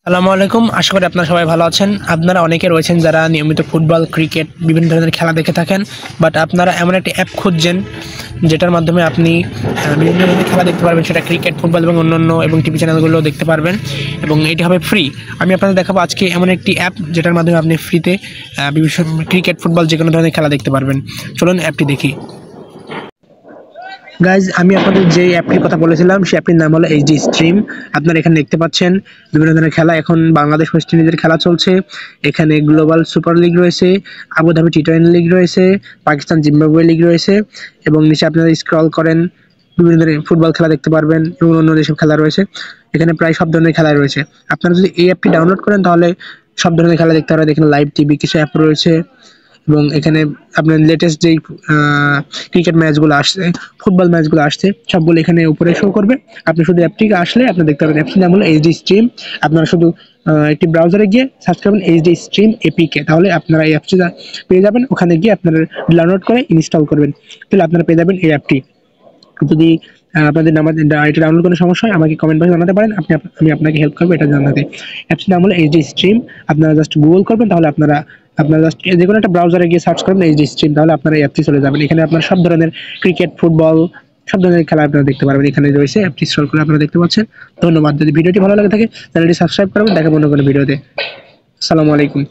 আসসালামু আলাইকুম। আশা করি আপনারা সবাই ভালো আছেন। আপনারা অনেকে রয়েছেন যারা নিয়মিত ফুটবল, ক্রিকেট বিভিন্ন ধরনের খেলা দেখে থাকেন। বাট আপনারা এমন একটি অ্যাপ খুঁজছেন যেটার মাধ্যমে আপনি বিভিন্ন ধরনের খেলা দেখতে পারবেন। সেটা ক্রিকেট, ফুটবল এবং অন্যান্য এবং টিভি চ্যানেলগুলো দেখতে পারবেন এবং এটি হবে ফ্রি। আমি আপনাদের দেখাবো আজকে এমন একটি অ্যাপ যেটার মাধ্যমে আপনি ফ্রিতে বিভিন্ন ক্রিকেট, ফুটবল যেকোনো ধরনের খেলা দেখতে পারবেন। চলুন অ্যাপটি দেখি। গাইজ, আমি আপনাদের যে অ্যাপটির কথা বলেছিলাম সেই অ্যাপটির নাম হলো এইচডি স্ট্রিম। আপনারা এখানে দেখতে পাচ্ছেন বিভিন্ন ধরনের খেলা। এখন বাংলাদেশ ওয়েস্ট ইন্ডিজের খেলা চলছে। এখানে গ্লোবাল সুপার লিগ রয়েছে, আবুধাবি টি20 লিগ রয়েছে, পাকিস্তান জিম্বাবুয়ে লিগ রয়েছে এবং নিচে আপনারা স্ক্রল করেন বিভিন্ন ধরনের ফুটবল খেলা দেখতে পারবেন এবং অন্য যেসব খেলা রয়েছে। এখানে প্রায় সব ধরনের খেলা রয়েছে। আপনারা যদি এই অ্যাপটি ডাউনলোড করেন তাহলে সব ধরনের খেলা দেখতে পারবেন। এখানে লাইভ টিভি কিছু অ্যাপ রয়েছে এবং এখানে আপনার লেটেস্ট যেই ক্রিকেট ম্যাচগুলো আসছে, ফুটবল ম্যাচগুলো আসছে সবগুলো এখানে উপরে শো করবে। আপনি শুধু অ্যাপটিকে আসলে আপনি দেখতে পাবেন। অ্যাপটির নাম হলো এইচডি স্ট্রিম। আপনারা শুধু একটি ব্রাউজারে গিয়ে সার্চ করবেন এইচডি স্ট্রিম এপিকে, তাহলে আপনারা এই অ্যাপটি পেয়ে যাবেন। ওখানে গিয়ে আপনারা ডাউনলোড করে ইনস্টল করবেন, তাহলে আপনারা পেয়ে যাবেন এই অ্যাপটি। যদি আপনাদের এটা ডাউনলোড করার সমস্যা হয় আমাকে কমেন্ট বক্সে জানাতে পারেন। আমি আপনাকে হেল্প করবো এটা জানাতে। অ্যাপসটির নাম হলো এইচডি স্ট্রিম। আপনারা জাস্ট গুগল করবেন, তাহলে আপনারা জাস্ট যে কোনো একটা ব্রাউজারে গিয়ে সার্চ করবেন এইচডি স্ট্রিম, তাহলে আপনারা এই অ্যাপটি চলে যাবেন। এখানে আপনারা সব ধরনের ক্রিকেট, ফুটবল সব ধরনের খেলা আপনারা দেখতে পারবেন। এখানে রয়েছে অ্যাপটি স্ক্রল করে আপনারা দেখতে পাচ্ছেন। ধন্যবাদ। যদি ভিডিওটি ভালো লাগে থাকে চ্যানেলটি সাবস্ক্রাইব করবেন। দেখা অন্য কোনো ভিডিওতে। আসসালামু আলাইকুম।